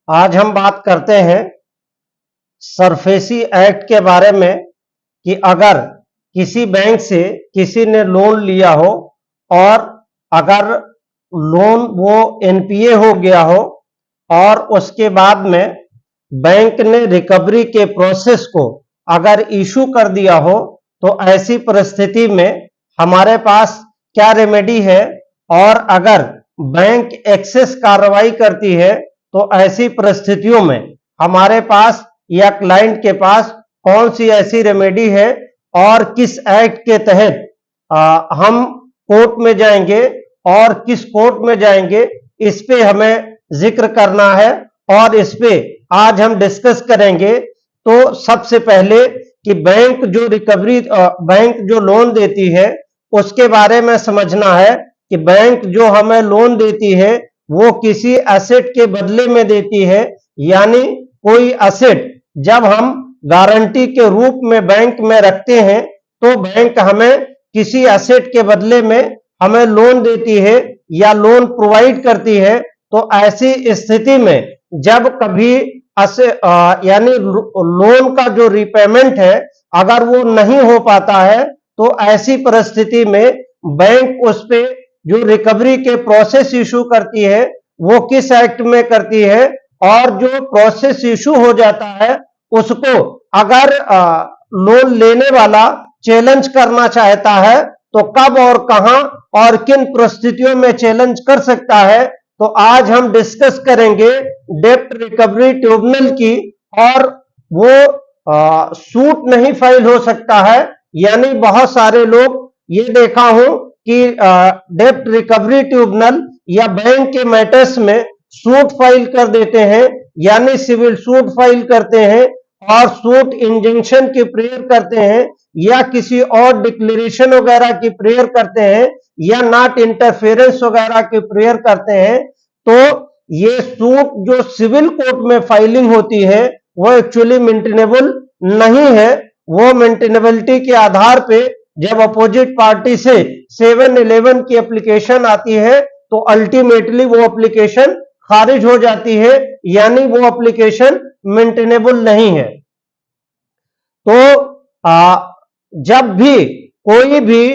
आज हम बात करते हैं सरफेसी एक्ट के बारे में कि अगर किसी बैंक से किसी ने लोन लिया हो और अगर लोन वो एनपीए हो गया हो और उसके बाद में बैंक ने रिकवरी के प्रोसेस को अगर इशू कर दिया हो, तो ऐसी परिस्थिति में हमारे पास क्या रेमेडी है, और अगर बैंक एक्सेस कार्रवाई करती है तो ऐसी परिस्थितियों में हमारे पास या क्लाइंट के पास कौन सी ऐसी रेमेडी है और किस एक्ट के तहत हम कोर्ट में जाएंगे और किस कोर्ट में जाएंगे, इस पे हमें जिक्र करना है और इस पे आज हम डिस्कस करेंगे। तो सबसे पहले कि बैंक जो लोन देती है उसके बारे में समझना है कि बैंक जो हमें लोन देती है वो किसी एसेट के बदले में देती है, यानी कोई एसेट जब हम गारंटी के रूप में बैंक में रखते हैं तो बैंक हमें किसी एसेट के बदले में हमें लोन देती है या लोन प्रोवाइड करती है। तो ऐसी स्थिति में जब कभी यानी लोन का जो रीपेमेंट है अगर वो नहीं हो पाता है तो ऐसी परिस्थिति में बैंक उस पे जो रिकवरी के प्रोसेस इशू करती है वो किस एक्ट में करती है, और जो प्रोसेस इशू हो जाता है उसको अगर लोन लेने वाला चैलेंज करना चाहता है तो कब और कहां और किन परिस्थितियों में चैलेंज कर सकता है। तो आज हम डिस्कस करेंगे डेब्ट रिकवरी ट्रिब्यूनल की, और वो सूट नहीं फाइल हो सकता है। यानी बहुत सारे लोग ये देखा हूं कि डेब्ट रिकवरी ट्रिब्यूनल या बैंक के मैटर्स में सूट फाइल कर देते हैं, यानी सिविल सूट फाइल करते हैं और सूट इंजंक्शन की प्रेयर करते हैं या किसी और डिक्लेरेशन वगैरह की प्रेयर करते हैं या नॉट इंटरफेरेंस वगैरह की प्रेयर करते हैं। तो ये सूट जो सिविल कोर्ट में फाइलिंग होती है वो एक्चुअली मेंटेनेबल नहीं है। वो मेंटेनेबिलिटी के आधार पे जब अपोजिट पार्टी से 711 की एप्लीकेशन आती है तो अल्टीमेटली वो एप्लीकेशन खारिज हो जाती है, यानी वो एप्लीकेशन मेंटेनेबल नहीं है। तो जब भी कोई भी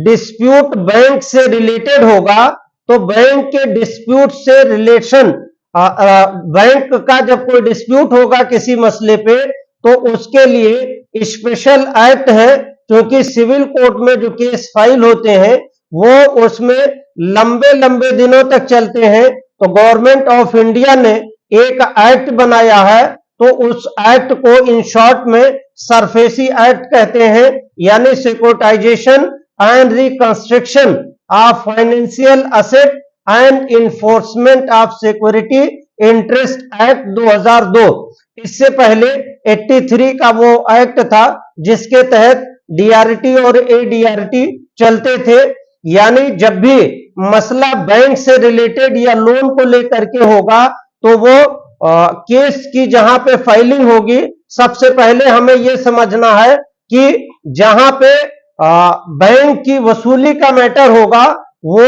डिस्प्यूट बैंक से रिलेटेड होगा तो बैंक के डिस्प्यूट से रिलेशन बैंक का जब कोई डिस्प्यूट होगा किसी मसले पे तो उसके लिए स्पेशल एक्ट है, क्योंकि सिविल कोर्ट में जो केस फाइल होते हैं वो उसमें लंबे लंबे दिनों तक चलते हैं। तो गवर्नमेंट ऑफ इंडिया ने एक एक्ट बनाया है, तो उस एक्ट को इन शॉर्ट में सरफेसी एक्ट कहते हैं, यानी securitisation and reconstruction of financial asset and enforcement of security interest act 2002। इससे पहले 83 का वो एक्ट था जिसके तहत डीआरटी और एडीआरटी चलते थे। यानी जब भी मसला बैंक से रिलेटेड या लोन को लेकर के होगा तो वो केस की जहां पे फाइलिंग होगी, सबसे पहले हमें यह समझना है कि जहां पे बैंक की वसूली का मैटर होगा वो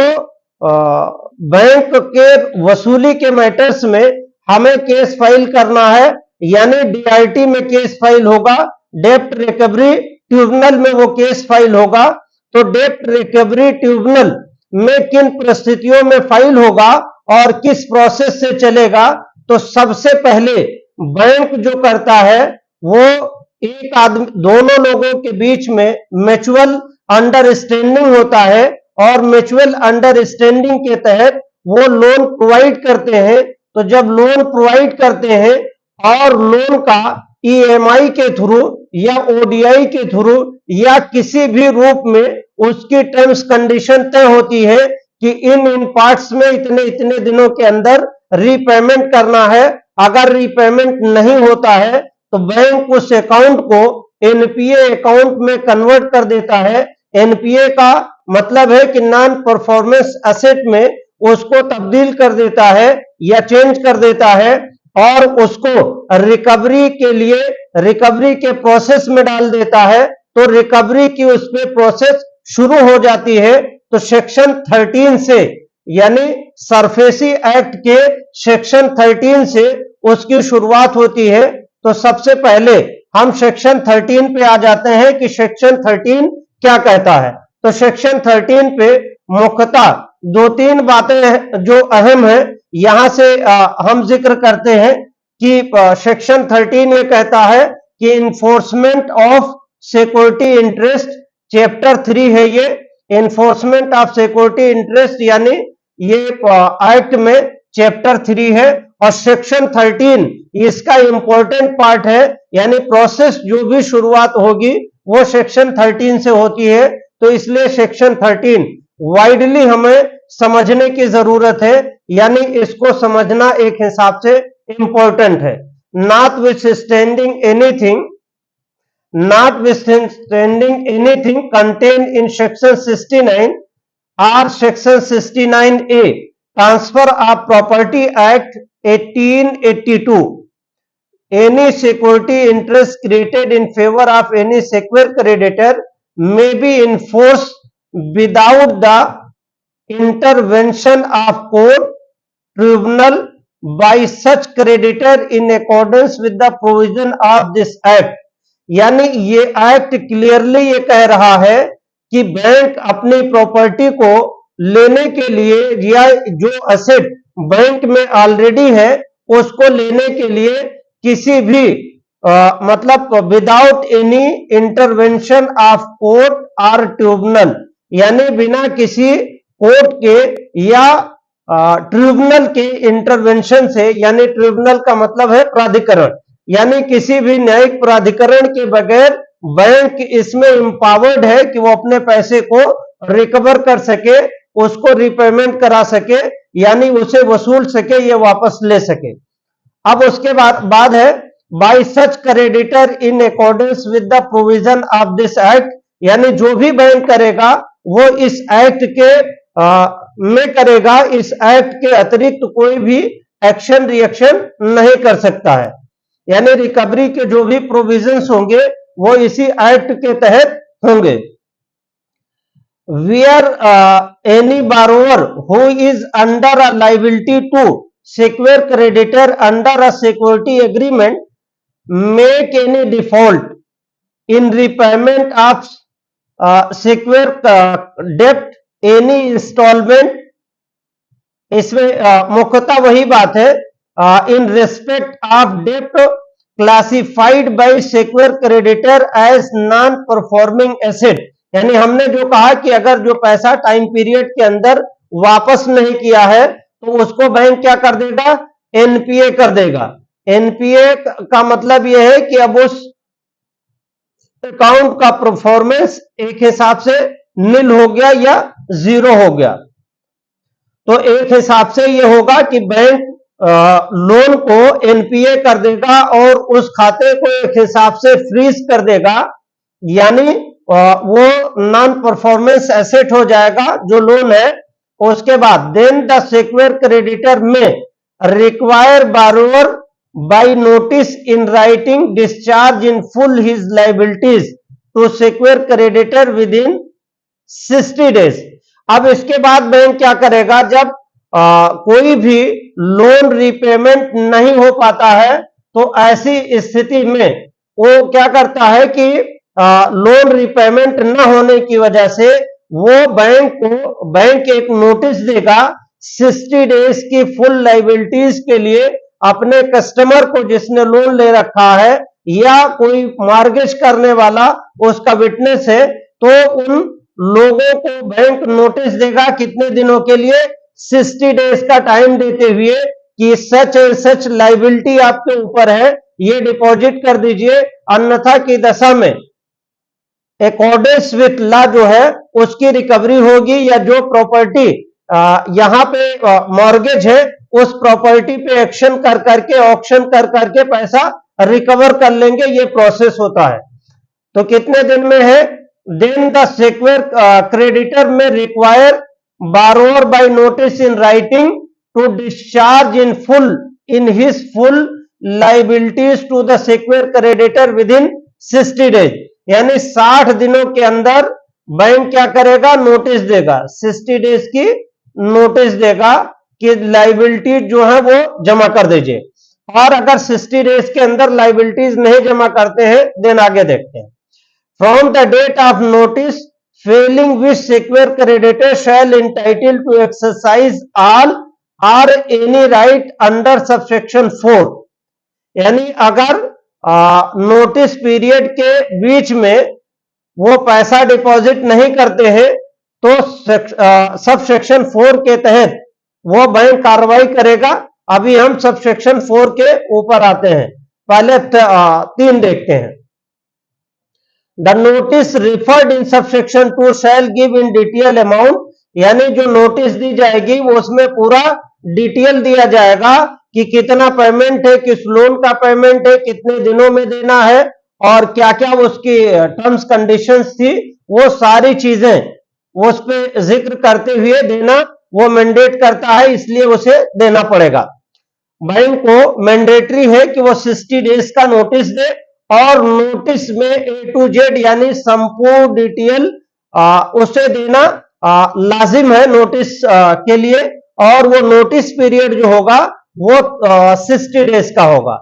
बैंक के वसूली के मैटर्स में हमें केस फाइल करना है, यानी डीआरटी में केस फाइल होगा, डेब्ट रिकवरी ट्रिब्यूनल में वो केस फाइल होगा। तो डेब्ट रिकवरी ट्रिब्यूनल में किन परिस्थितियों में फाइल होगा और किस प्रोसेस से चलेगा, तो सबसे पहले बैंक जो करता है वो एक आदमी दोनों लोगों के बीच में म्यूचुअल अंडरस्टैंडिंग होता है और म्यूचुअल अंडरस्टैंडिंग के तहत वो लोन प्रोवाइड करते हैं। तो जब लोन प्रोवाइड करते हैं और लोन का ईएमआई के थ्रू या ओडीआई के थ्रू या किसी भी रूप में उसकी टर्म्स कंडीशन तय होती है कि इन पार्ट्स में इतने इतने दिनों के अंदर रीपेमेंट करना है। अगर रीपेमेंट नहीं होता है तो बैंक उस अकाउंट को एनपीए अकाउंट में कन्वर्ट कर देता है। एनपीए का मतलब है कि नॉन परफॉर्मेंस एसेट में उसको तब्दील कर देता है या चेंज कर देता है और उसको रिकवरी के लिए रिकवरी के प्रोसेस में डाल देता है। तो रिकवरी की उस पे प्रोसेस शुरू हो जाती है। तो सेक्शन 13 से यानी सरफेसी एक्ट के सेक्शन 13 से उसकी शुरुआत होती है। तो सबसे पहले हम सेक्शन 13 पे आ जाते हैं कि सेक्शन 13 क्या कहता है। तो सेक्शन 13 पे मुख्यतः दो तीन बातें जो अहम है यहां से हम जिक्र करते हैं कि सेक्शन 13 ये कहता है कि enforcement of security interest, chapter 3 है ये, इन्फोर्समेंट ऑफ सिक्योरिटी इंटरेस्ट, यानी ये एक्ट में चैप्टर 3 है। और सेक्शन 13 इसका इंपॉर्टेंट पार्ट है, यानी प्रोसेस जो भी शुरुआत होगी वो सेक्शन 13 से होती है। तो इसलिए सेक्शन 13 वाइडली हमें समझने की जरूरत है, यानी इसको समझना एक हिसाब से इंपॉर्टेंट है। Notwithstanding anything contained in section 69 or section 69A, transfer of property act 1882, any security interest created in favor of any secure creditor may be enforced without the intervention of court, tribunal by such creditor in accordance with the provision of this act। यानी ये act clearly ये कह रहा है कि bank अपनी property को लेने के लिए या जो असेट बैंक में ऑलरेडी है उसको लेने के लिए किसी भी मतलब without any intervention of court और ट्रिब्यूनल, यानी बिना किसी कोर्ट के या ट्रिब्यूनल के इंटरवेंशन से, यानी ट्रिब्यूनल का मतलब है प्राधिकरण, यानी किसी भी न्यायिक प्राधिकरण के बगैर बैंक इसमें एम्पावर्ड है कि वो अपने पैसे को रिकवर कर सके, उसको रिपेमेंट करा सके, यानी उसे वसूल सके, ये वापस ले सके। अब उसके बाद है bye such creditor in accordance with the provision of this act, यानी जो भी बैंक करेगा वो इस एक्ट के में करेगा, इस एक्ट के अतिरिक्त कोई भी एक्शन रिएक्शन नहीं कर सकता है, यानी रिकवरी के जो भी प्रोविजंस होंगे वो इसी एक्ट के तहत होंगे। Where any borrower who is under a liability to secure creditor under a security agreement make any default in repayment of secure debt any installment, इसमें मुख्यतः वही बात है in respect of debt classified by secure creditor as non performing asset, यानी हमने जो कहा कि अगर जो पैसा टाइम पीरियड के अंदर वापस नहीं किया है तो उसको बैंक क्या कर देगा, एनपीए कर देगा। एनपीए का मतलब यह है कि अब उस अकाउंट का परफॉर्मेंस एक हिसाब से नील हो गया या जीरो हो गया। तो एक हिसाब से यह होगा कि बैंक लोन को एनपीए कर देगा और उस खाते को एक हिसाब से फ्रीज कर देगा, यानी वो नॉन परफॉर्मेंस एसेट हो जाएगा जो लोन है। उसके बाद then the secure creditor may require borrower by notice in writing discharge in full his liabilities to secure creditor within 60 days. अब इसके बाद बैंक क्या करेगा, जब कोई भी लोन रिपेमेंट नहीं हो पाता है तो ऐसी स्थिति में वो क्या करता है कि लोन रिपेमेंट न होने की वजह से वो बैंक एक नोटिस देगा 60 डेज की फुल लायबिलिटीज के लिए अपने कस्टमर को जिसने लोन ले रखा है या कोई मॉर्गेज करने वाला उसका विटनेस है, तो उन लोगों को बैंक नोटिस देगा कितने दिनों के लिए, 60 डेज का टाइम देते हुए कि सच एंड सच लायबिलिटी आपके ऊपर है, ये डिपॉजिट कर दीजिए, अन्यथा की दशा में अकॉर्डेंस विथ लॉ जो है उसकी रिकवरी होगी, या जो प्रॉपर्टी यहां पे मॉर्गेज है उस प्रॉपर्टी पे एक्शन कर करके ऑक्शन कर करके पैसा रिकवर कर लेंगे, ये प्रोसेस होता है। तो कितने दिन में है, then the secure creditor may require borrower by notice in writing to discharge in his full liabilities to the secure creditor within 60 days, यानी 60 दिनों के अंदर बैंक क्या करेगा, नोटिस देगा 60 डेज की नोटिस देगा कि लाइबिलिटी जो है वो जमा कर दीजिए, और अगर 60 डेज के अंदर लाइबिलिटीज नहीं जमा करते हैं देन आगे देखते हैं। From the date of notice failing which secure creditor shall entitled to exercise all or any right under subsection 4, यानी अगर नोटिस पीरियड के बीच में वो पैसा डिपॉजिट नहीं करते हैं तो सब सेक्शन 4 के तहत वो बैंक कार्रवाई करेगा। अभी हम सब सेक्शन 4 के ऊपर आते हैं, पहले 3 देखते हैं। The notice referred in subsection 2 shell give in detail amount, यानी जो नोटिस दी जाएगी वो उसमें पूरा डिटेल दिया जाएगा कि कितना पेमेंट है, किस लोन का पेमेंट है, कितने दिनों में देना है और क्या क्या उसकी टर्म्स कंडीशंस थी, वो सारी चीजें उस पर जिक्र करते हुए देना वो मैंडेट करता है, इसलिए उसे देना पड़ेगा। बैंक को मैंडेटरी है कि वो 60 डेज का नोटिस दे और नोटिस में A to Z यानी संपूर्ण डिटेल उसे देना लाजिम है नोटिस के लिए, और वो नोटिस पीरियड जो होगा वो 60 डेज का होगा।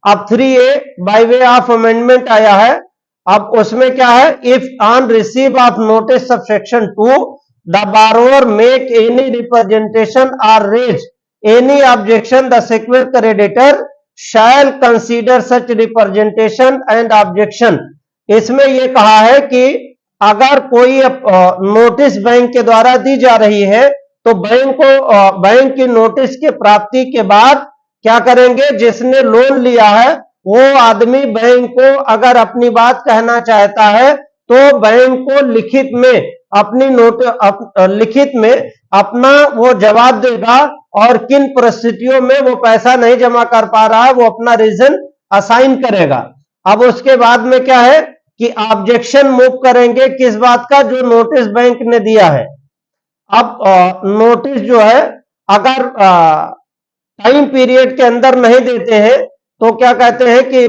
अब 3A bye way of amendment आया है। अब उसमें क्या है, if on receive of notice subsection 2 the borrower make any representation or raise any objection the secured creditor shall consider such representation and objection. इसमें यह कहा है कि अगर कोई नोटिस बैंक के द्वारा दी जा रही है तो बैंक की नोटिस की प्राप्ति के बाद क्या करेंगे, जिसने लोन लिया है वो आदमी बैंक को अगर अपनी बात कहना चाहता है तो बैंक को लिखित में लिखित में अपना वो जवाब देगा और किन परिस्थितियों में वो पैसा नहीं जमा कर पा रहा है वो अपना रीजन असाइन करेगा। अब उसके बाद में क्या है कि ऑब्जेक्शन मूव करेंगे किस बात का, जो नोटिस बैंक ने दिया है। अब नोटिस जो है अगर टाइम पीरियड के अंदर नहीं देते हैं तो क्या कहते हैं कि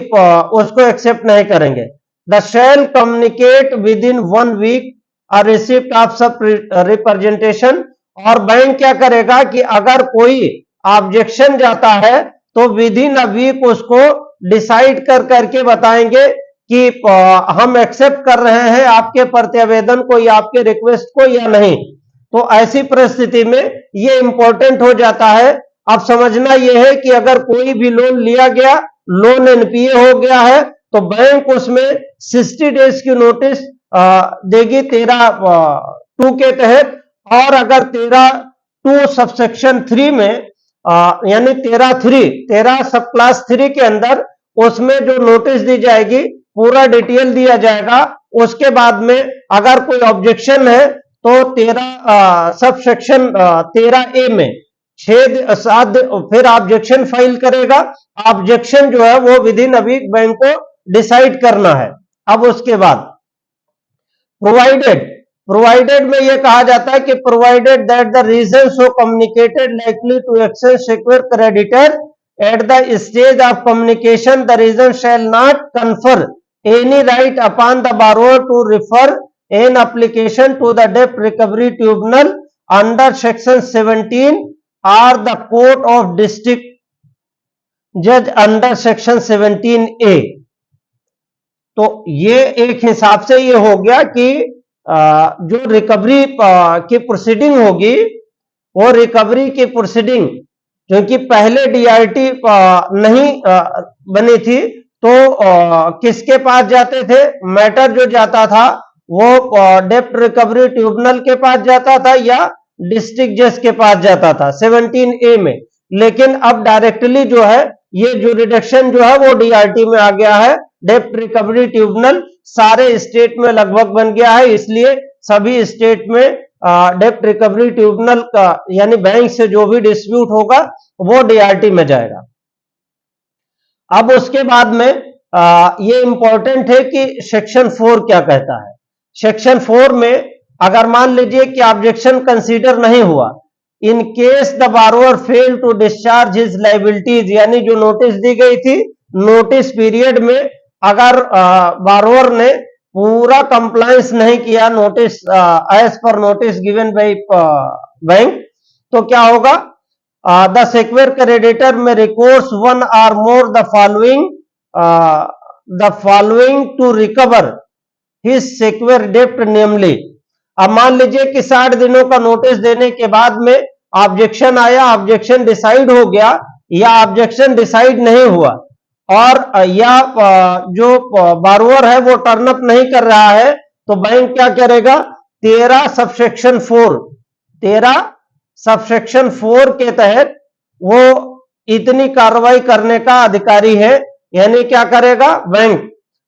उसको एक्सेप्ट नहीं करेंगे। The shall communicate within 1 week a receipt of सब रिप्रेजेंटेशन, और बैंक क्या करेगा कि अगर कोई ऑब्जेक्शन जाता है तो विद इन अ वीक उसको डिसाइड करके बताएंगे कि हम एक्सेप्ट कर रहे हैं आपके प्रत्यावेदन को या आपके रिक्वेस्ट को या नहीं। तो ऐसी परिस्थिति में ये इंपॉर्टेंट हो जाता है। अब समझना यह है कि अगर कोई भी लोन लिया गया, लोन एनपीए हो गया है, तो बैंक उसमें 60 डेज की नोटिस देगी 13(2) के तहत, और अगर 13(2) सबसेक्शन 3 में यानी 13 सब क्लास 3 के अंदर उसमें जो नोटिस दी जाएगी पूरा डिटेल दिया जाएगा। उसके बाद में अगर कोई ऑब्जेक्शन है तो 13 सबसेक्शन 13A में 6-7 फिर ऑब्जेक्शन फाइल करेगा। ऑब्जेक्शन जो है वो within a week bank को डिसाइड करना है। अब उसके बाद प्रोवाइडेड में यह कहा जाता है कि provided that the reason so communicated likely to access secure creditor at the stage of communication the reason shall not confer any right upon the borrower to refer an application to the डेब्ट recovery tribunal under section 17 or the court of district जज under section 17A। तो ये एक हिसाब से ये हो गया कि जो रिकवरी की प्रोसीडिंग होगी वो रिकवरी की प्रोसीडिंग, क्योंकि पहले डीआरटी नहीं बनी थी तो किसके पास जाते थे, मैटर जो जाता था वो डेब्ट रिकवरी ट्रिब्यूनल के पास जाता था या डिस्ट्रिक्ट जज के पास जाता था 17A में। लेकिन अब डायरेक्टली जो है ये जुरिडिक्शन जो है वो डीआरटी में आ गया है। डेब्ट रिकवरी ट्रिब्यूनल सारे स्टेट में लगभग बन गया है, इसलिए सभी स्टेट में डेब्ट रिकवरी ट्रिब्यूनल का यानी बैंक से जो भी डिस्प्यूट होगा वो डीआरटी में जाएगा। अब उसके बाद में ये इंपॉर्टेंट है कि सेक्शन 4 क्या कहता है। सेक्शन 4 में अगर मान लीजिए कि ऑब्जेक्शन कंसीडर नहीं हुआ, in case the borrower fail to discharge his liabilities, यानी जो नोटिस दी गई थी नोटिस पीरियड में अगर बारोअर ने पूरा कंप्लायंस नहीं किया notice as per notice given by bank, तो क्या होगा, the secure creditor may recourse one or more the following to recover his secure डेप्ट नेमली। अब मान लीजिए कि 60 दिनों का नोटिस देने के बाद में ऑब्जेक्शन आया, ऑब्जेक्शन डिसाइड हो गया या ऑब्जेक्शन डिसाइड नहीं हुआ, और या जो बारोअर है वो टर्न अप नहीं कर रहा है, तो बैंक क्या करेगा, 13 सबसेक्शन 4 के तहत वो इतनी कार्रवाई करने का अधिकारी है। यानी क्या करेगा bank,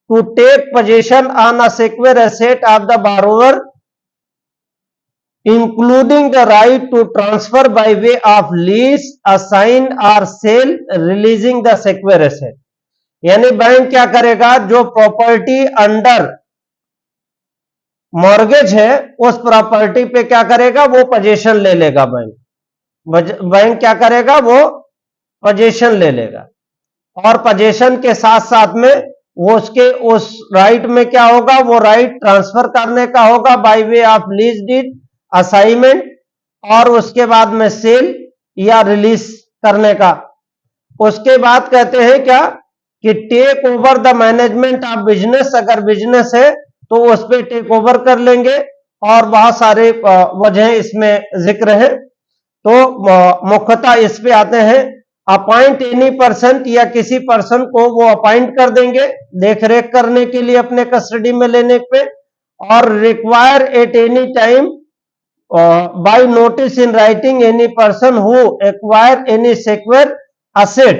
to take possession on a secure asset of the borrower including the right to transfer by way of lease, assign or sale, releasing the secure asset. यानी बैंक क्या करेगा, जो प्रॉपर्टी अंडर मॉर्गेज है उस property पे क्या करेगा, वो पोजीशन ले लेगा। बैंक क्या करेगा, वो पोजीशन ले लेगा, और पोजीशन के साथ साथ में वो उसके उस राइट में क्या होगा, वो राइट ट्रांसफर करने का होगा by way of lease deed, assignment, और उसके बाद में सेल या रिलीज करने का। उसके बाद कहते हैं क्या कि take over the management of business, अगर बिजनेस है तो उस पर टेक ओवर कर लेंगे, और बहुत सारे वजह इसमें जिक्र है। तो मुख्यतः इस पे आते हैं, अपॉइंट एनी पर्सन, या किसी पर्सन को वो अपॉइंट कर देंगे देख रेख करने के लिए अपने कस्टडी में लेने पे, और require at any time by notice in writing any person who acquire any secure asset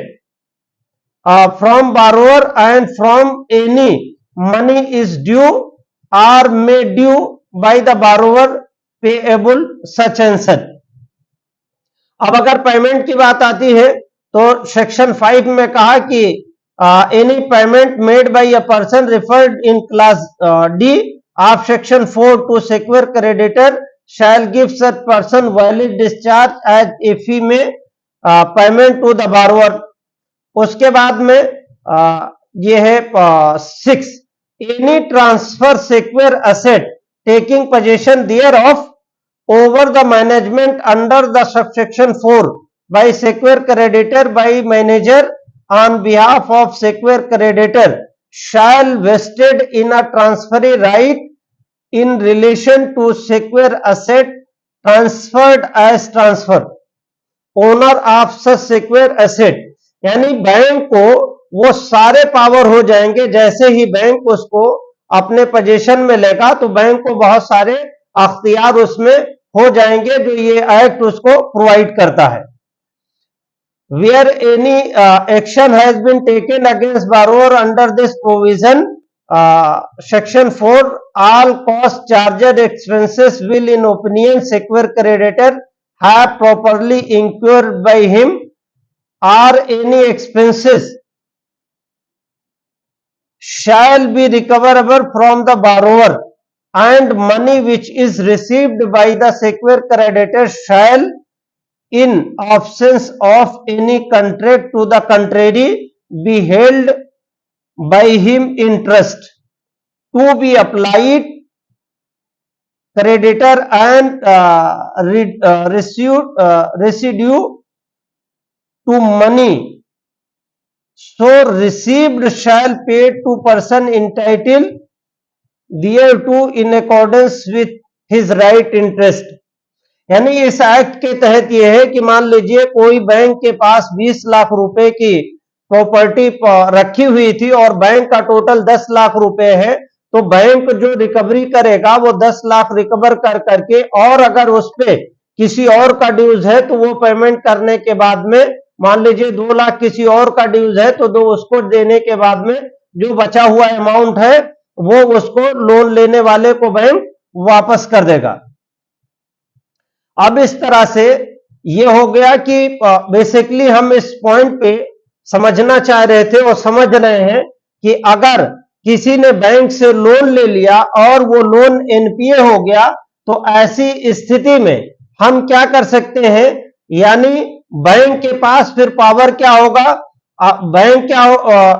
from borrower and from any money is due or may due by the borrower payable such and such। अब अगर payment की बात आती है तो section 5 में कहा कि any payment made by a person referred in clause D of section 4 to secure creditor shall give such person valid discharge as if he में पेमेंट टू द बारोअर। उसके बाद में ये है 6, any transfer secure asset taking position thereof over the management under the subsection 4 by secure creditor by manager on behalf of secure creditor shall vested in a transferee right in relation to secure asset transferred as transfer owner of such secure asset. यानी bank को वो सारे power हो जाएंगे, जैसे ही bank उसको अपने position में लेगा तो बैंक को बहुत सारे अख्तियार उसमें हो जाएंगे जो ये एक्ट उसको प्रोवाइड करता है। Where any action has been taken against borrower under this provision section 4 all cost charged expenses will in opinion secure creditor have properly incurred by him or any expenses shall be recoverable from the borrower, and money which is received by the secure creditor shall in absence of any contract to the contrary be held by him in trust to be applied creditor and residue to money so received shall pay to person entitled thereto in accordance with his right interest। यानी इस act के तहत यह है कि मान लीजिए कोई बैंक के पास 20 लाख रुपए की प्रॉपर्टी रखी हुई थी और बैंक का टोटल 10 लाख रुपए है, तो बैंक जो रिकवरी करेगा वो 10 लाख रिकवर कर करके, और अगर उस पे किसी और का ड्यूज है तो वो पेमेंट करने के बाद में, मान लीजिए 2 लाख किसी और का ड्यूज है तो दो उसको देने के बाद में जो बचा हुआ अमाउंट है वो उसको लोन लेने वाले को बैंक वापस कर देगा। अब इस तरह से ये हो गया कि बेसिकली हम इस पॉइंट पे समझना चाह रहे थे और समझ रहे हैं कि अगर किसी ने बैंक से लोन ले लिया और वो लोन एनपीए हो गया तो ऐसी स्थिति में हम क्या कर सकते हैं, यानी बैंक के पास फिर पावर क्या होगा, बैंक क्या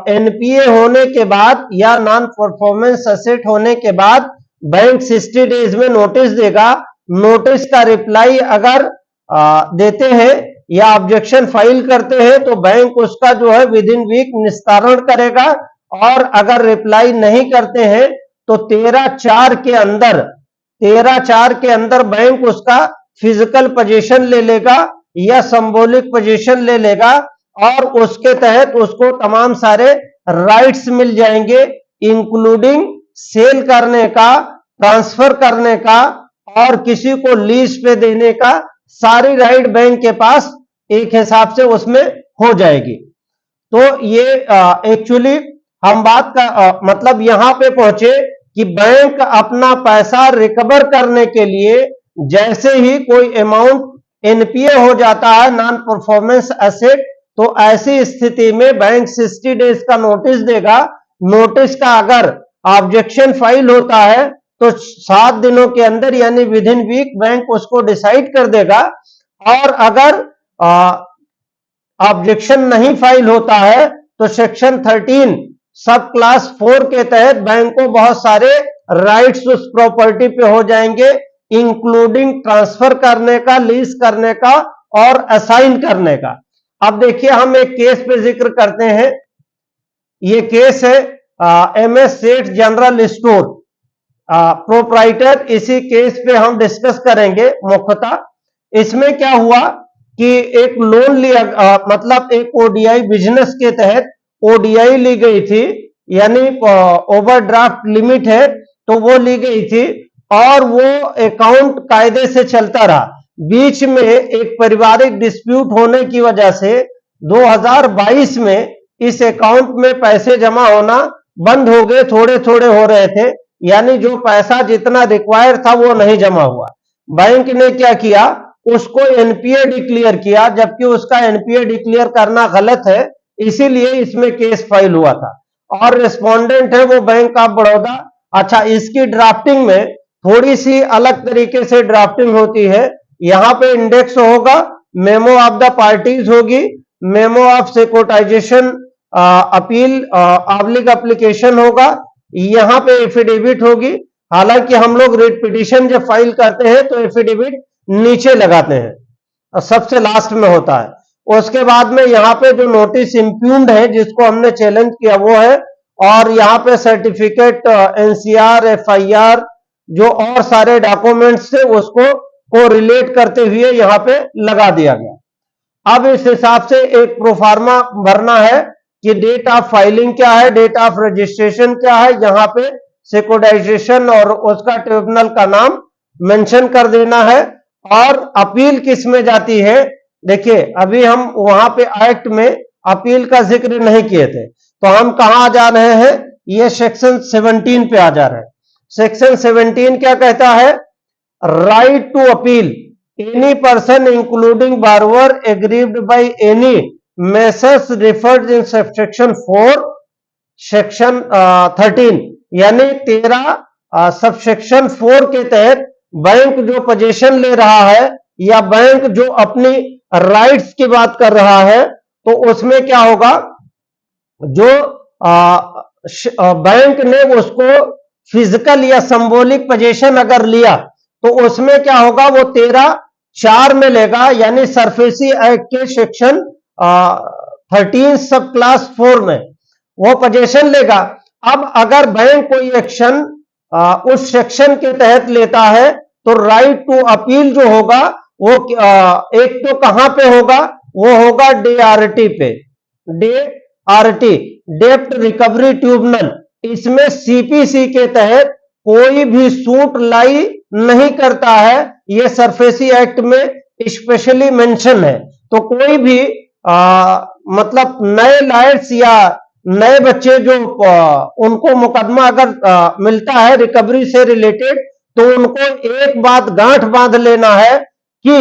एनपीए होने के बाद या नॉन परफॉर्मेंस एसेट होने के बाद बैंक 60 डेज में नोटिस देगा। नोटिस का रिप्लाई अगर देते हैं या ऑब्जेक्शन फाइल करते हैं तो बैंक उसका जो है विद इन वीक निस्तारण करेगा, और अगर रिप्लाई नहीं करते हैं तो 13/4 के अंदर बैंक उसका फिजिकल पोजीशन ले लेगा या सिंबॉलिक पोजीशन ले लेगा, और उसके तहत उसको तमाम सारे राइट्स मिल जाएंगे, इंक्लूडिंग सेल करने का, ट्रांसफर करने का और किसी को लीज पे देने का। सारी राइट बैंक के पास एक हिसाब से उसमें हो जाएगी। तो ये एक्चुअली हम बात का मतलब यहां पे पहुंचे कि बैंक अपना पैसा रिकवर करने के लिए जैसे ही कोई अमाउंट एनपीए हो जाता है, नॉन परफॉर्मेंस एसेट, तो ऐसी स्थिति में बैंक 60 डेज का नोटिस देगा। नोटिस का अगर ऑब्जेक्शन फाइल होता है तो 7 दिनों के अंदर यानी विद इन वीक बैंक उसको डिसाइड कर देगा, और अगर ऑब्जेक्शन नहीं फाइल होता है तो सेक्शन 13 सब क्लास 4 के तहत बैंक को बहुत सारे राइट्स उस प्रॉपर्टी पे हो जाएंगे, इंक्लूडिंग ट्रांसफर करने का, लीज करने का और असाइन करने का। अब देखिए हम एक केस पे जिक्र करते हैं। ये केस है एमएस सेठ जनरल स्टोर प्रोप्राइटर। इसी केस पे हम डिस्कस करेंगे मुख्यतः। इसमें क्या हुआ कि एक लोन लिया, मतलब एक ओडीआई बिजनेस के तहत ओडीआई ली गई थी, यानी ओवरड्राफ्ट लिमिट है तो वो ली गई थी, और वो अकाउंट कायदे से चलता रहा। बीच में एक पारिवारिक डिस्प्यूट होने की वजह से 2022 में इस अकाउंट में पैसे जमा होना बंद हो गए, थोड़े थोड़े हो रहे थे, यानी जो पैसा जितना रिक्वायर था वो नहीं जमा हुआ। बैंक ने क्या किया, उसको एनपीए डिक्लेयर किया, जबकि उसका एनपीए डिक्लेयर करना गलत है, इसीलिए इसमें केस फाइल हुआ था। और रिस्पोंडेंट है वो बैंक ऑफ बड़ौदा। अच्छा, इसकी ड्राफ्टिंग में थोड़ी सी अलग तरीके से ड्राफ्टिंग होती है। यहां पे इंडेक्स होगा, मेमो ऑफ द पार्टीज होगी, memo of securitisation appeal oblique application होगा, यहां पे एफिडेविट होगी। हालांकि हम लोग रिट पिटीशन जब फाइल करते हैं तो एफिडेविट नीचे लगाते हैं, सबसे लास्ट में होता है। उसके बाद में यहाँ पे जो नोटिस इम्प्यून्ड है जिसको हमने चैलेंज किया वो है, और यहाँ पे सर्टिफिकेट, एनसीआर, एफआईआर जो और सारे डॉक्यूमेंट्स थे उसको को रिलेट करते हुए यहाँ पे लगा दिया गया। अब इस हिसाब से एक प्रोफार्मा भरना है कि डेट ऑफ फाइलिंग क्या है, डेट ऑफ रजिस्ट्रेशन क्या है, यहाँ पे सिक्योरिटाइजेशन और उसका ट्रिब्यूनल का नाम मेंशन कर देना है, और अपील किस में जाती है। देखिए अभी हम वहां पे एक्ट में अपील का जिक्र नहीं किए थे, तो हम कहां आ जा रहे हैं, ये सेक्शन 17 पे आ जा रहे हैं। सेक्शन 17 क्या कहता है, right to appeal any person including borrower aggrieved by any measures referred in section 4 section 13, यानी 13 सबसेक्शन 4 के तहत बैंक जो पोजीशन ले रहा है या बैंक जो अपनी राइट्स की बात कर रहा है, तो उसमें क्या होगा, जो बैंक ने उसको फिजिकल या सिंबॉलिक पोजीशन अगर लिया तो उसमें क्या होगा, वो 13(4) में लेगा, यानी सरफेसी एक्ट के सेक्शन 13 सब क्लास 4 में वो पोजीशन लेगा। अब अगर बैंक कोई एक्शन उस सेक्शन के तहत लेता है तो राइट टू अपील जो होगा वो एक तो कहां पे होगा, वो होगा डीआरटी पे, डीआरटी डेप्ट रिकवरी ट्रिब्यूनल। इसमें सीपीसी के तहत कोई भी सूट लाई नहीं करता है, ये सरफेसी एक्ट में स्पेशली मेंशन है। तो कोई भी मतलब नए लायर्स या नए बच्चे जो उनको मुकदमा अगर मिलता है रिकवरी से रिलेटेड, तो उनको एक बात गांठ बांध लेना है कि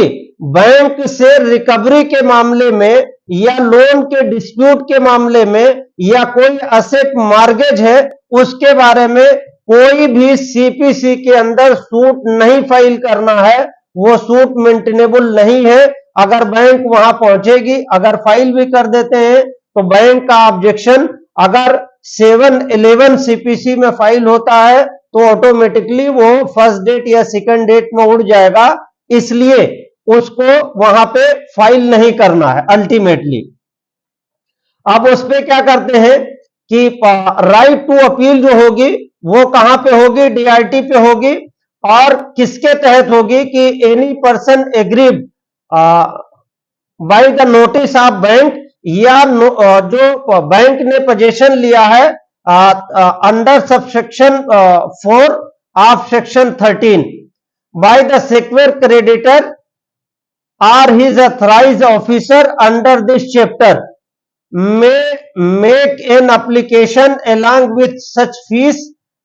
बैंक से रिकवरी के मामले में या लोन के डिस्प्यूट के मामले में या कोई असेट मॉर्गेज है उसके बारे में कोई भी सीपीसी के अंदर सूट नहीं फाइल करना है, वो सूट मेंटेनेबल नहीं है। अगर बैंक वहां पहुंचेगी, अगर फाइल भी कर देते हैं तो बैंक का ऑब्जेक्शन अगर 711 सीपीसी में फाइल होता है तो ऑटोमेटिकली वो फर्स्ट डेट या सेकंड डेट में उड़ जाएगा। इसलिए उसको वहां पे फाइल नहीं करना है अल्टीमेटली। अब उस पे क्या करते हैं कि राइट टू अपील जो होगी वो कहां पे होगी, डीआरटी पे होगी, और किसके तहत होगी कि any person agreed by the notice of bank, या जो बैंक ने पोजीशन लिया है under subsection 4 of section 13 by the secure creditor or his authorized officer under this chapter may make an application along with such fees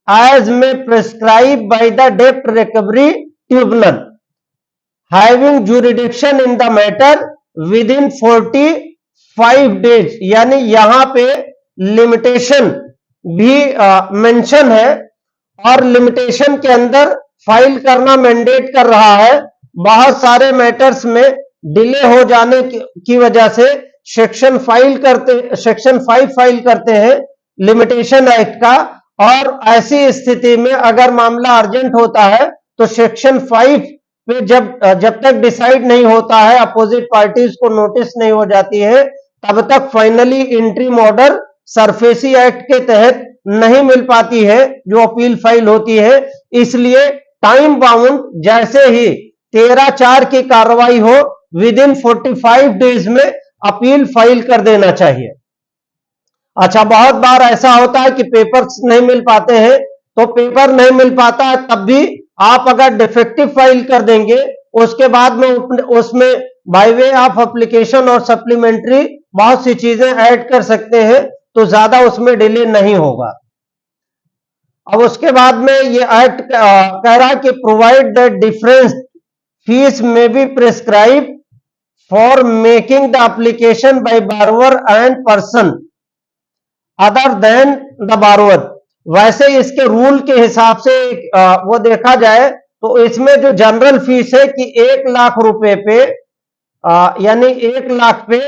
as may prescribed by the debt recovery tribunal having jurisdiction in the matter within 45 days। यानी यहां पे limitation भी mention है, और limitation के अंदर file करना mandate कर रहा है। बहुत सारे मैटर्स में डिले हो जाने की वजह से सेक्शन 5 फाइल करते हैं लिमिटेशन एक्ट का, और ऐसी स्थिति में अगर मामला अर्जेंट होता है तो सेक्शन 5 पे जब तक डिसाइड नहीं होता है, अपोजिट पार्टीज को नोटिस नहीं हो जाती है, तब तक finally interim order SARFAESI act के तहत नहीं मिल पाती है जो अपील फाइल होती है। इसलिए टाइम बाउंड जैसे ही 13/4 की कार्रवाई हो, विद इन 45 डेज में अपील फाइल कर देना चाहिए। अच्छा, बहुत बार ऐसा होता है कि पेपर्स नहीं मिल पाते हैं, तो पेपर नहीं मिल पाता है तब भी आप अगर डिफेक्टिव फाइल कर देंगे, उसके बाद में उसमें बाय वे ऑफ एप्लीकेशन और सप्लीमेंट्री बहुत सी चीजें ऐड कर सकते हैं, तो ज्यादा उसमें डिले नहीं होगा। अब उसके बाद में ये एक्ट कह रहा है कि प्रोवाइड द डिफरेंस फीस में be prescribe for making the application by बारोवर and person other than the बारोवर। वैसे इसके रूल के हिसाब से वो देखा जाए तो इसमें जो जनरल फीस है कि 1 लाख रुपए पे यानी 1 लाख पे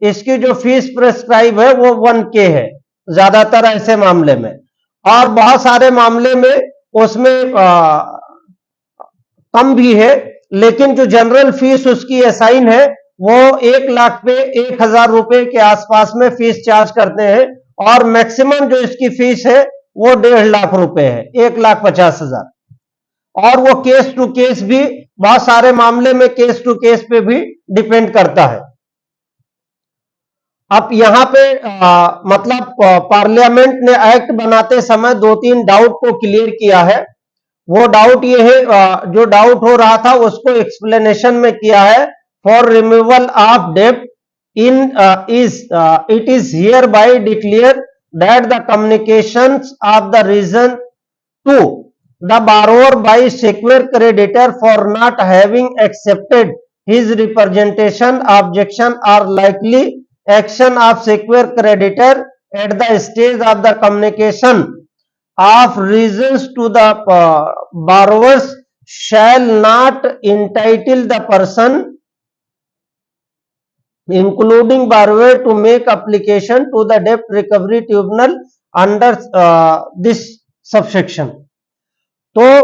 इसकी जो फीस प्रिस्क्राइब है वो 1K है ज्यादातर ऐसे मामले में, और बहुत सारे मामले में उसमें कम भी है, लेकिन जो जनरल फीस उसकी असाइन है वो 1 लाख पे 1000 रुपए के आसपास में फीस चार्ज करते हैं, और मैक्सिमम जो इसकी फीस है वो 1.5 लाख रुपए है, 1,50,000। और वो केस टू केस भी, बहुत सारे मामले में केस टू केस पे भी डिपेंड करता है। अब यहां पे मतलब पार्लियामेंट ने एक्ट बनाते समय 2-3 डाउट को क्लियर किया है। वो डाउट ये है, जो डाउट हो रहा था उसको एक्सप्लेनेशन में किया है। फॉर रिमूवल ऑफ डेब्ट in it is hereby declare that the communications of the reason to the borrower by secure creditor for not having accepted his representation objection are likely action of secure creditor at the stage of the communication of reasons to the borrowers shall not entitle the person including borrower to make application to the debt recovery tribunal under this subsection। तो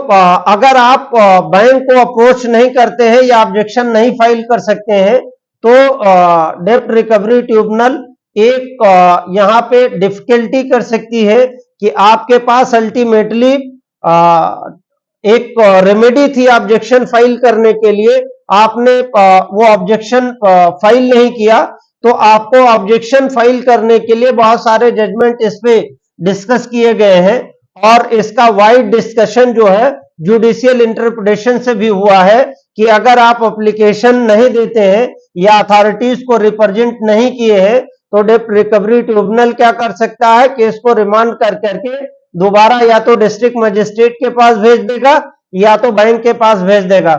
अगर आप bank को approach नहीं करते हैं या objection नहीं file कर सकते हैं, तो डेब्ट रिकवरी ट्रिब्यूनल एक यहां पे डिफिकल्टी कर सकती है कि आपके पास अल्टीमेटली एक रेमेडी थी ऑब्जेक्शन फाइल करने के लिए, आपने वो ऑब्जेक्शन फाइल नहीं किया, तो आपको ऑब्जेक्शन फाइल करने के लिए बहुत सारे जजमेंट इस पे डिस्कस किए गए हैं, और इसका वाइड डिस्कशन जो है जुडिशियल इंटरप्रिटेशन से भी हुआ है कि अगर आप एप्लीकेशन नहीं देते हैं या अथॉरिटीज को रिप्रेजेंट नहीं किए हैं, तो डेब्ट रिकवरी ट्रिब्यूनल क्या कर सकता है कि इसको रिमांड कर करके दोबारा या तो डिस्ट्रिक्ट मजिस्ट्रेट के पास भेज देगा या तो बैंक के पास भेज देगा।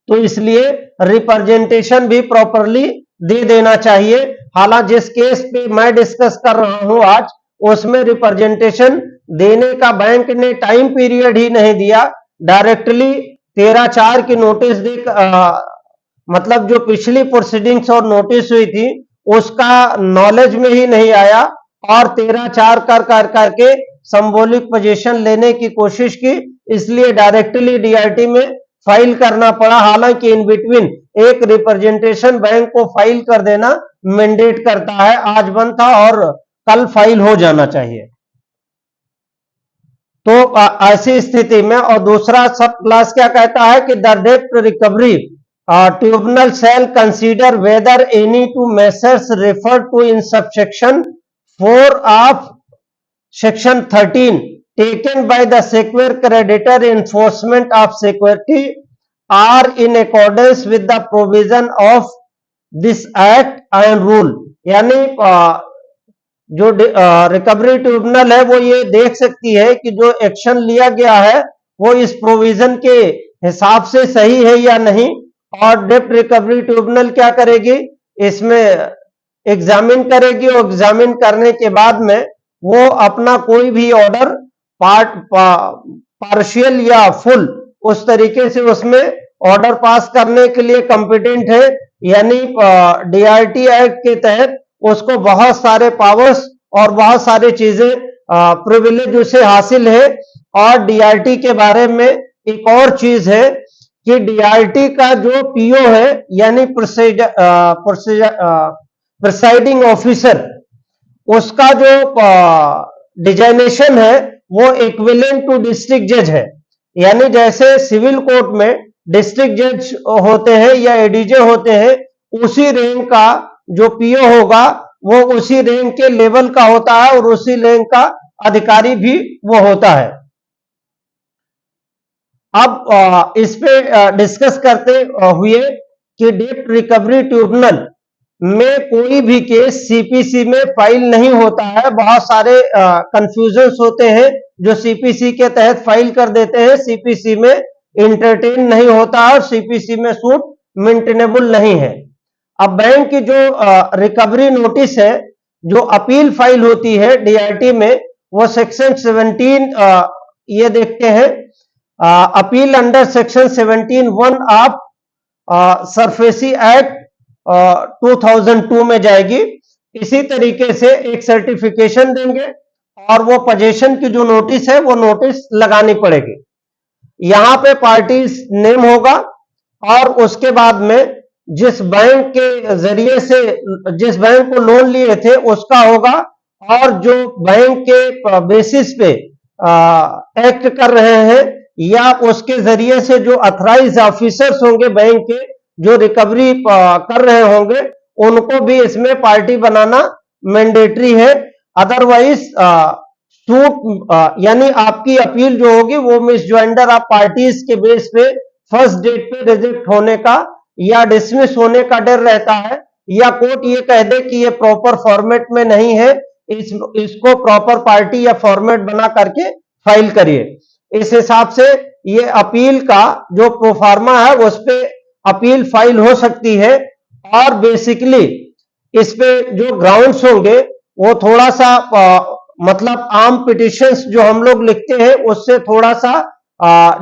तो इसलिए रिप्रेजेंटेशन भी प्रॉपरली दे देना चाहिए। हालांकि जिस केस पे मैं डिस्कस कर रहा हूं आज, उसमें रिप्रेजेंटेशन देने का बैंक ने टाइम पीरियड ही नहीं दिया, डायरेक्टली 13/4 की नोटिस दे, मतलब जो पिछली प्रोसीडिंग्स और नोटिस हुई थी उसका नॉलेज में ही नहीं आया, और 13/4 कर करके संबोलिक पोजीशन लेने की कोशिश की, इसलिए डायरेक्टली डीआरटी में फाइल करना पड़ा, हालांकि इन बिटवीन एक रिप्रेजेंटेशन बैंक को फाइल कर देना मैंडेट करता है। आज बंद था और कल फाइल हो जाना चाहिए। तो ऐसी स्थिति में, और दूसरा सब क्लास क्या कहता है कि द डेब्ट recovery tribunal shall consider whether any to measures refer to in subsection 4 of section 13 taken by the secure creditor enforcement of security are in accordance with the provision of this act and rule। यानी जो recovery tribunal है वो ये देख सकती है कि जो एक्शन लिया गया है वो इस प्रोविजन के हिसाब से सही है या नहीं, और डेब्ट रिकवरी ट्रिब्यूनल क्या करेगी, इसमें एग्जामिन करेगी, और एग्जामिन करने के बाद में वो अपना कोई भी ऑर्डर पार्शियल या फुल उस तरीके से उसमें ऑर्डर पास करने के लिए कॉम्पिटेंट है। यानी डीआरटी एक्ट के तहत उसको बहुत सारे पावर्स और बहुत सारी चीजें प्रिविलेज उसे हासिल है। और डीआरटी के बारे में एक और चीज है कि डीआरटी का जो पीओ है यानी प्रिसाइडिंग ऑफिसर, उसका जो डिजाइनेशन है वो इक्विवेलेंट टू डिस्ट्रिक्ट जज है। यानी जैसे सिविल कोर्ट में डिस्ट्रिक्ट जज होते हैं या एडीजे होते हैं, उसी रैंक का जो पीओ होगा वो उसी रैंक के लेवल का होता है और उसी रैंक का अधिकारी भी वो होता है। अब इस पे डिस्कस करते हुए कि डेब्ट रिकवरी ट्रिब्यूनल में कोई भी केस सीपीसी में फाइल नहीं होता है। बहुत सारे कंफ्यूजन्स होते हैं जो सीपीसी के तहत फाइल कर देते हैं, सीपीसी में इंटरटेन नहीं होता है और सीपीसी में सूट मेंटेनेबल नहीं है। अब बैंक की जो रिकवरी नोटिस है, जो अपील फाइल होती है डीआरटी में, वो सेक्शन 17 ये देखते हैं, appeal under section 17(1) of SARFAESI act 2002 में जाएगी। इसी तरीके से एक सर्टिफिकेशन देंगे और वो पोजीशन की जो नोटिस है वो नोटिस लगानी पड़ेगी। यहां पे पार्टीज नेम होगा और उसके बाद में जिस बैंक के जरिए से जिस बैंक को लोन लिए थे उसका होगा, और जो बैंक के बेसिस पे एक्ट कर रहे हैं या उसके जरिए से जो अथराइज ऑफिसर्स होंगे बैंक के जो रिकवरी कर रहे होंगे, उनको भी इसमें पार्टी बनाना मैंडेटरी है। अदरवाइज सूट यानी आपकी अपील जो होगी वो मिस ज्वाइंडर ऑफ पार्टीज के बेस पे फर्स्ट डेट पे रिजेक्ट होने का या डिसमिस होने का डर रहता है, या कोर्ट ये कह दे कि ये प्रॉपर फॉर्मेट में नहीं है, इसको प्रॉपर पार्टी या फॉर्मेट बना करके फाइल करिए। इस हिसाब से ये अपील का जो प्रोफार्मा है उस पे अपील फाइल हो सकती है। और बेसिकली इस पे जो ग्राउंड्स होंगे वो थोड़ा सा मतलब आम पिटिशंस जो हम लोग लिखते हैं उससे थोड़ा सा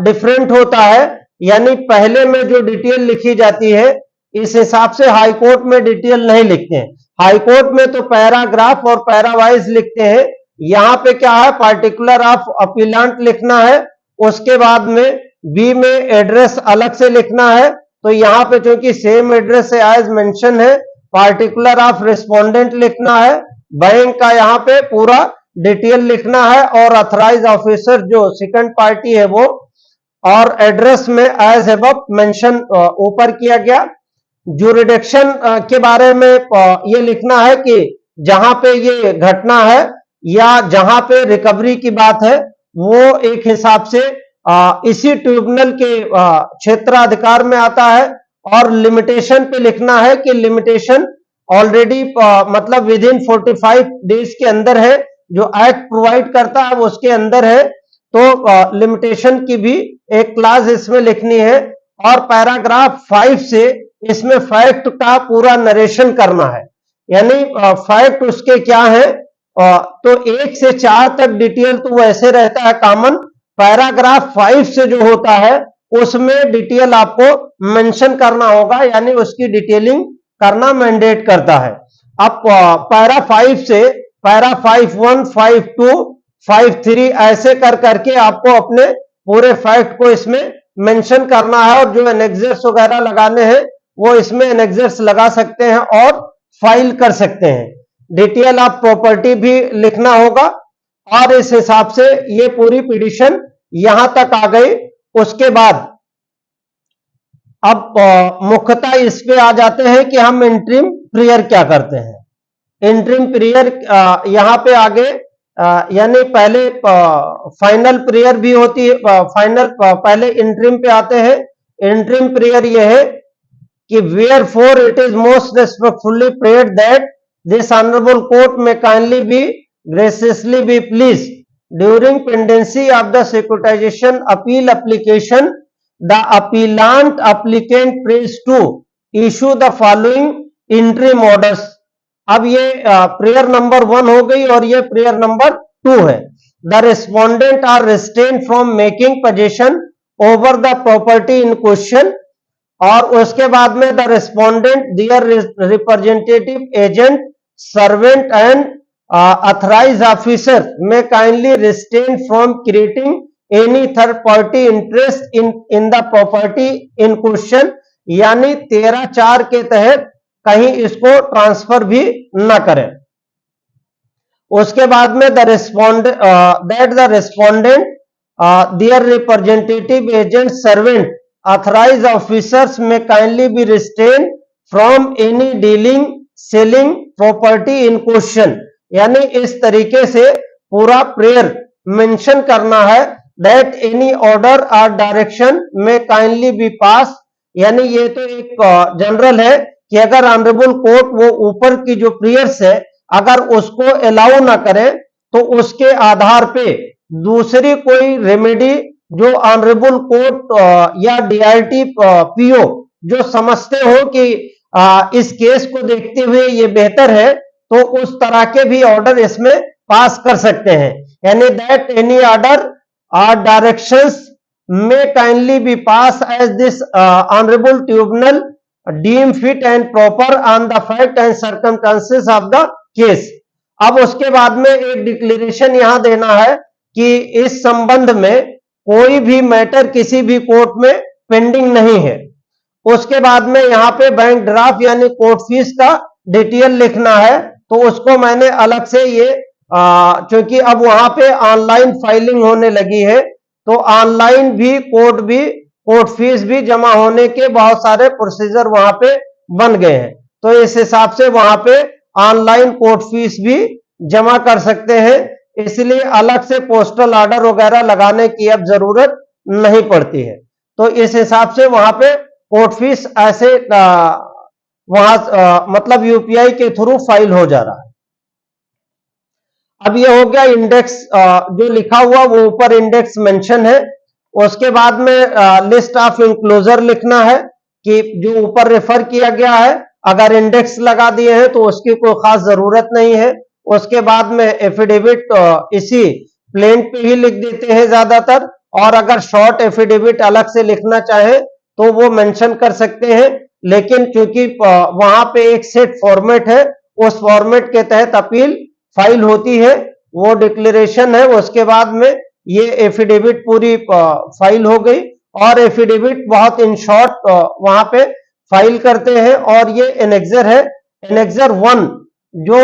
डिफरेंट होता है। यानी पहले में जो डिटेल लिखी जाती है इस हिसाब से हाई कोर्ट में डिटेल नहीं लिखते हैं। हाई कोर्ट में तो पैराग्राफ और पैरावाइज लिखते हैं, यहां पे क्या है, पार्टिकुलर ऑफ अपीलांट लिखना है, उसके बाद में बी में एड्रेस अलग से लिखना है। तो यहाँ पे चूंकि सेम एड्रेस है एज मेंशन है, पार्टिकुलर ऑफ रिस्पोंडेंट लिखना है, बैंक का यहाँ पे पूरा डिटेल लिखना है, और अथराइज ऑफिसर जो सेकंड पार्टी है वो, और एड्रेस में एज अबव मेंशन ऊपर किया गया। ज्यूरिडिक्शन के बारे में ये लिखना है कि जहां पे ये घटना है या जहां पे रिकवरी की बात है वो एक हिसाब से इसी ट्रिब्यूनल के क्षेत्राधिकार में आता है। और लिमिटेशन पे लिखना है कि लिमिटेशन ऑलरेडी मतलब विद इन 45 डेज के अंदर है, जो एक्ट प्रोवाइड करता है वो उसके अंदर है। तो लिमिटेशन की भी एक क्लास इसमें लिखनी है। और पैराग्राफ 5 से इसमें फैक्ट का पूरा नरेशन करना है, यानी फैक्ट उसके क्या है। तो 1 से 4 तक डिटेल तो वैसे रहता है कॉमन, पैराग्राफ 5 से जो होता है उसमें डिटेल आपको मेंशन करना होगा, यानी उसकी डिटेलिंग करना मैंडेट करता है। अब पैरा 5 से पैरा 5(1), 5(2), 5(3) ऐसे कर करके आपको अपने पूरे फैक्ट को इसमें मेंशन करना है और जो एनेक्सर्स वगैरह लगाने हैं वो इसमें एनेक्सर्स लगा सकते हैं और फाइल कर सकते हैं। डिटेल ऑफ प्रॉपर्टी भी लिखना होगा और इस हिसाब से ये पूरी पिटीशन यहां तक आ गई। उसके बाद अब मुख्यतः इस पे आ जाते हैं कि हम इंटरिम प्रेयर क्या करते हैं। इंटरिम प्रेयर यहां पे आगे यानी पहले फाइनल प्रेयर भी होती है, फाइनल पहले इंटरिम पे आते हैं। इंटरिम प्रेयर ये है कि wherefore it is most respectfully prayed that this honourable court may kindly be graciously be please during pendency of the securitisation appeal application the applicant prays to issue the following interim orders। अब ये prayer number 1 हो गई और ये prayer number 2 है। The respondent are restrained from making possession over the property in question, और उसके बाद में the respondent their representative agent servant and authorise officer may kindly restrain from creating any third party interest in the property in question, यानी 13(4) के तहत कहीं इसको transfer भी न करें। उसके बाद में the respondent their representative agent servant authorise officers may kindly be restrain from any dealing selling property in question, यानी इस तरीके से पूरा प्रेयर मेंशन करना है। That any order or direction may kindly be passed, यानी ये तो एक जनरल है कि अगर ऑनरेबल कोर्ट वो ऊपर की जो प्रेयर्स है अगर उसको अलाउ ना करे तो उसके आधार पे दूसरी कोई रेमेडी जो ऑनरेबल कोर्ट या डीआईटी पीओ जो समझते हो कि इस केस को देखते हुए ये बेहतर है तो उस तरह के भी ऑर्डर इसमें पास कर सकते हैं। यानी that any order or directions may kindly be passed as this honorable tribunal deem fit and proper on the fact and circumstances of the case। अब उसके बाद में एक डिक्लेरेशन यहां देना है कि इस संबंध में कोई भी मैटर किसी भी कोर्ट में पेंडिंग नहीं है। उसके बाद में यहां पे बैंक ड्राफ्ट यानी कोर्ट फीस का डिटेल लिखना है, तो उसको मैंने अलग से ये क्योंकि अब वहां पे ऑनलाइन फाइलिंग होने लगी है तो ऑनलाइन भी कोर्ट फीस भी जमा होने के बहुत सारे प्रोसीजर वहां पे बन गए हैं, तो इस हिसाब से वहां पे ऑनलाइन कोर्ट फीस भी जमा कर सकते हैं, इसलिए अलग से पोस्टल ऑर्डर वगैरह लगाने की अब जरूरत नहीं पड़ती है। तो इस हिसाब से वहां पे कोर्ट फीस ऐसे वहां मतलब यूपीआई के थ्रू फाइल हो जा रहा है। अब ये हो गया इंडेक्स जो लिखा हुआ वो ऊपर इंडेक्स मेंशन है। उसके बाद में लिस्ट ऑफ इंक्लोजर लिखना है कि जो ऊपर रेफर किया गया है अगर इंडेक्स लगा दिए हैं तो उसकी कोई खास जरूरत नहीं है। उसके बाद में एफिडेविट इसी प्लेन पे ही लिख देते हैं ज्यादातर, और अगर शॉर्ट एफिडेविट अलग से लिखना चाहे तो वो मेंशन कर सकते हैं, लेकिन क्योंकि वहां पे एक सेट फॉर्मेट है उस फॉर्मेट के तहत अपील फाइल होती है, वो डिक्लेरेशन है। उसके बाद में ये एफिडेविट पूरी फाइल हो गई और एफिडेविट बहुत इन शॉर्ट वहां पे फाइल करते हैं। और ये एनेक्सर है, एनेक्सर 1 जो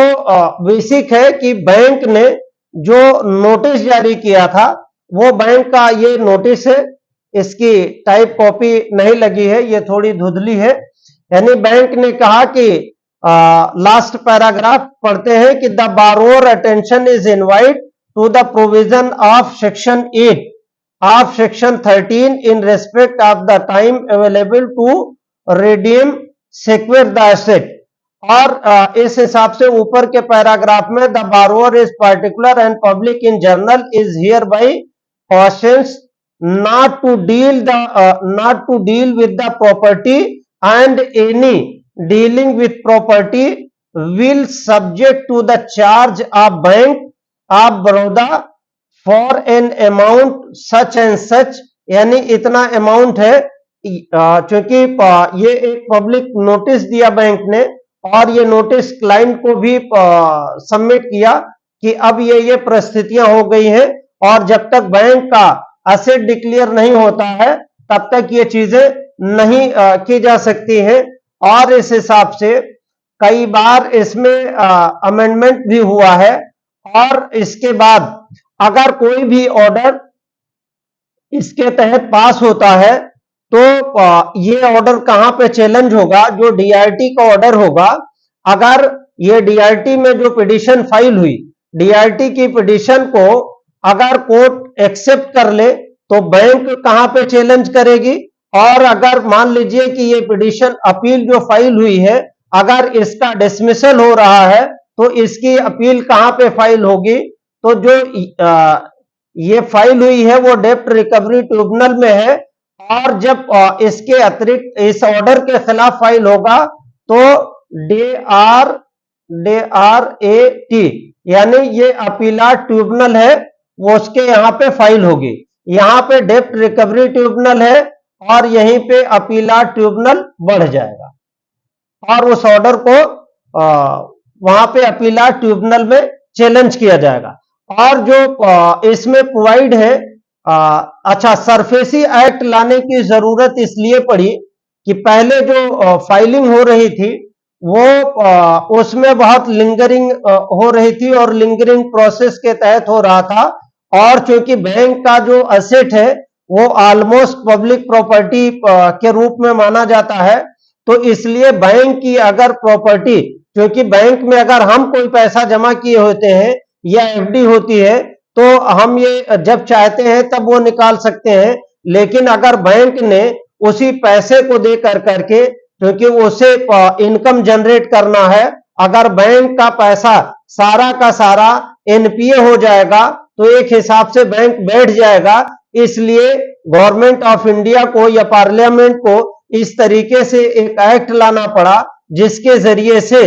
बेसिक है कि बैंक ने जो नोटिस जारी किया था वो बैंक का ये नोटिस है, इसकी टाइप कॉपी नहीं लगी है, ये थोड़ी धुंधली है। यानी बैंक ने कहा कि लास्ट पैराग्राफ पढ़ते हैं कि the borrower attention is invite to the provision of section 8 of section 13 in respect of the time available to redeem secure the asset. और इस हिसाब से ऊपर के पैराग्राफ में the borrower is particular and public in general is hereby cautions not to deal with the property and any dealing with property will subject to the charge of Bank of Baroda for an amount such and such, यानी इतना amount है। क्योंकि ये एक public notice दिया bank ने और ये नोटिस क्लाइंट को भी सबमिट किया कि अब ये परिस्थितियां हो गई हैं और जब तक बैंक का एसेट डिक्लेयर नहीं होता है तब तक ये चीजें नहीं की जा सकती हैं। और इस हिसाब से कई बार इसमें अमेंडमेंट भी हुआ है। और इसके बाद अगर कोई भी ऑर्डर इसके तहत पास होता है तो ये ऑर्डर कहां पे चैलेंज होगा, जो डीआरटी का ऑर्डर होगा। अगर ये डीआरटी में जो पिटीशन फाइल हुई, डीआरटी की पिटीशन को अगर कोर्ट एक्सेप्ट कर ले तो बैंक कहां पे चैलेंज करेगी। और अगर मान लीजिए कि ये पिटीशन अपील जो फाइल हुई है, अगर इसका डिसमिसल हो रहा है तो इसकी अपील कहां पे फाइल होगी। तो जो ये फाइल हुई है वो डेप्ट रिकवरी ट्रिब्यूनल में है। और जब इसके अतिरिक्त इस ऑर्डर के खिलाफ फाइल होगा तो DRAT यानी ये अपीलाट ट्रिब्यूनल है, वो उसके यहाँ पे फाइल होगी। यहाँ पे डेप्ट रिकवरी ट्रिब्यूनल है और यहीं पे अपीलाट ट्रिब्यूनल बढ़ जाएगा और उस ऑर्डर को वहां पे अपीलाट ट्रिब्यूनल में चैलेंज किया जाएगा। और जो इसमें प्रोवाइड है, अच्छा, सरफेसी एक्ट लाने की जरूरत इसलिए पड़ी कि पहले जो फाइलिंग हो रही थी वो उसमें बहुत लिंगरिंग हो रही थी और लिंगरिंग प्रोसेस के तहत हो रहा था। और क्योंकि बैंक का जो असेट है वो ऑलमोस्ट पब्लिक प्रॉपर्टी के रूप में माना जाता है, तो इसलिए बैंक की अगर प्रॉपर्टी, क्योंकि बैंक में अगर हम कोई पैसा जमा किए होते हैं या एफडी होती है तो हम ये जब चाहते हैं तब वो निकाल सकते हैं। लेकिन अगर बैंक ने उसी पैसे को दे करके, क्योंकि उसे इनकम जनरेट करना है, अगर बैंक का पैसा सारा का सारा एनपीए हो जाएगा तो एक हिसाब से बैंक बैठ जाएगा। इसलिए गवर्नमेंट ऑफ इंडिया को या पार्लियामेंट को इस तरीके से एक एक्ट लाना पड़ा जिसके जरिए से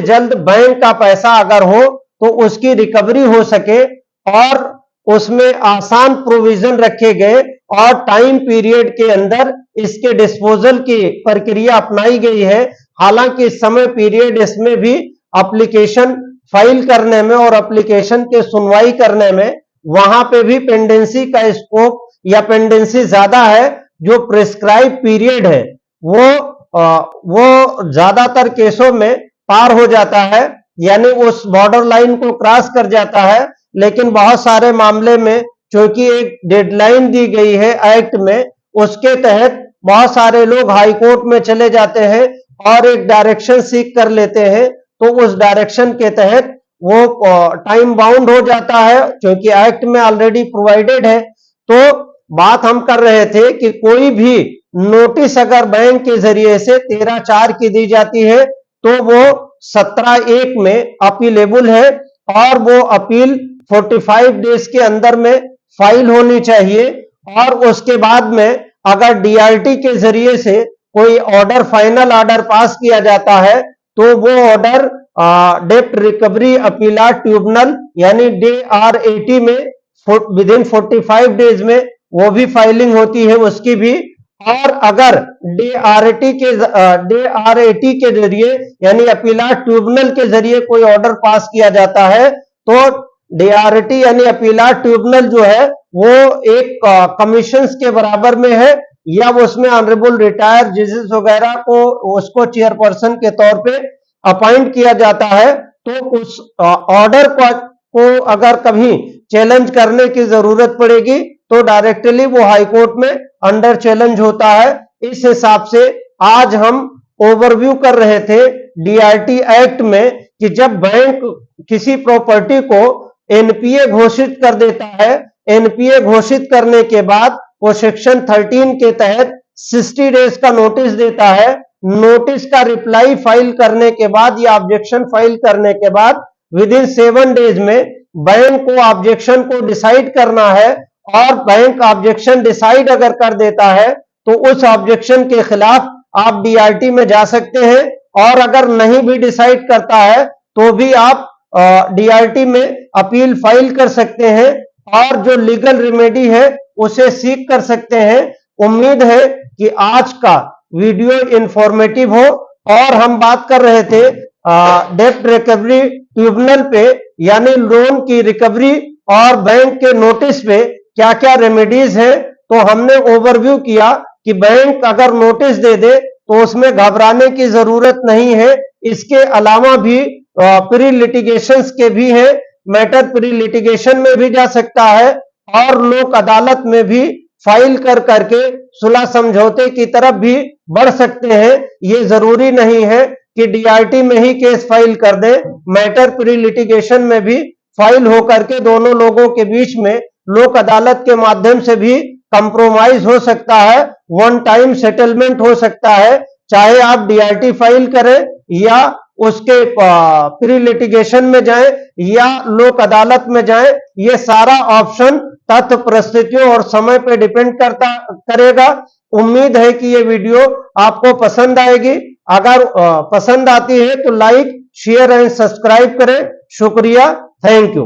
जल्द बैंक का पैसा अगर हो तो उसकी रिकवरी हो सके। और उसमें आसान प्रोविजन रखे गए और टाइम पीरियड के अंदर इसके डिस्पोजल की प्रक्रिया अपनाई गई है। हालांकि समय पीरियड इसमें भी एप्लीकेशन फाइल करने में और एप्लीकेशन के सुनवाई करने में वहां पे भी पेंडेंसी का स्कोप या पेंडेंसी ज्यादा है। जो प्रिस्क्राइब पीरियड है वो ज्यादातर केसों में पार हो जाता है, यानी उस बॉर्डर लाइन को क्रॉस कर जाता है। लेकिन बहुत सारे मामले में क्योंकि एक डेडलाइन दी गई है एक्ट में, उसके तहत बहुत सारे लोग हाई कोर्ट में चले जाते हैं और एक डायरेक्शन सीख कर लेते हैं, तो उस डायरेक्शन के तहत वो टाइम बाउंड हो जाता है क्योंकि एक्ट में ऑलरेडी प्रोवाइडेड है। तो बात हम कर रहे थे कि कोई भी नोटिस अगर बैंक के जरिए से 13/4 की दी जाती है तो वो 17/1 में अपीलेबल है और वो अपील 45 डेज के अंदर में फाइल होनी चाहिए। और उसके बाद में अगर डीआरटी के जरिए से कोई ऑर्डर, फाइनल ऑर्डर पास किया जाता है तो वो ऑर्डर डेप्ट रिकवरी अपीलाट ट्रिब्यूनल यानी DRAT में विद इन 45 डेज में वो भी फाइलिंग होती है उसकी भी। और अगर DRAT के जरिए यानी अपीलाट ट्रिब्यूनल के जरिए कोई ऑर्डर पास किया जाता है तो DRAT यानी अपीलाट ट्रिब्यूनल जो है वो एक कमीशन के बराबर में है, या वो उसमें ऑनरेबल रिटायर जजेस वगैरह को उसको चेयरपर्सन के तौर पे अपॉइंट किया जाता है। तो उस ऑर्डर को अगर कभी चैलेंज करने की जरूरत पड़ेगी तो डायरेक्टली वो हाई कोर्ट में अंडर चैलेंज होता है। इस हिसाब से आज हम ओवरव्यू कर रहे थे डीआरटी एक्ट में कि जब बैंक किसी प्रॉपर्टी को एनपीए घोषित कर देता है, एनपीए घोषित करने के बाद वो सेक्शन 13 के तहत 60 डेज का नोटिस देता है। नोटिस का रिप्लाई फाइल करने के बाद या ऑब्जेक्शन फाइल करने के बाद विद इन 7 डेज में बैंक को ऑब्जेक्शन को डिसाइड करना है। और बैंक ऑब्जेक्शन डिसाइड अगर कर देता है तो उस ऑब्जेक्शन के खिलाफ आप डीआरटी में जा सकते हैं, और अगर नहीं भी डिसाइड करता है तो भी आप डीआरटी में अपील फाइल कर सकते हैं और जो लीगल रेमेडी है उसे सीख कर सकते हैं। उम्मीद है कि आज का वीडियो इंफॉर्मेटिव हो। और हम बात कर रहे थे डेप्ट रिकवरी ट्रिब्यूनल पे, यानी लोन की रिकवरी और बैंक के नोटिस पे क्या क्या रेमेडीज है तो हमने ओवरव्यू किया कि बैंक अगर नोटिस दे दे तो उसमें घबराने की जरूरत नहीं है। इसके अलावा भी प्री लिटिगेशंस के भी हैं, मैटर प्री लिटिगेशन में भी जा सकता है और लोक अदालत में भी फाइल कर करके सुलह समझौते की तरफ भी बढ़ सकते हैं। ये जरूरी नहीं है कि डीआरटी में ही केस फाइल कर दे, मैटर प्री लिटिगेशन में भी फाइल होकर के दोनों लोगों के बीच में लोक अदालत के माध्यम से भी कंप्रोमाइज हो सकता है, वन टाइम सेटलमेंट हो सकता है। चाहे आप डीआरटी फाइल करें या उसके प्री लिटिगेशन में जाएं या लोक अदालत में जाएं, ये सारा ऑप्शन तथ्य परिस्थितियों और समय पर डिपेंड करेगा। उम्मीद है कि ये वीडियो आपको पसंद आएगी। अगर पसंद आती है तो लाइक, शेयर एंड सब्सक्राइब करें। शुक्रिया, थैंक यू।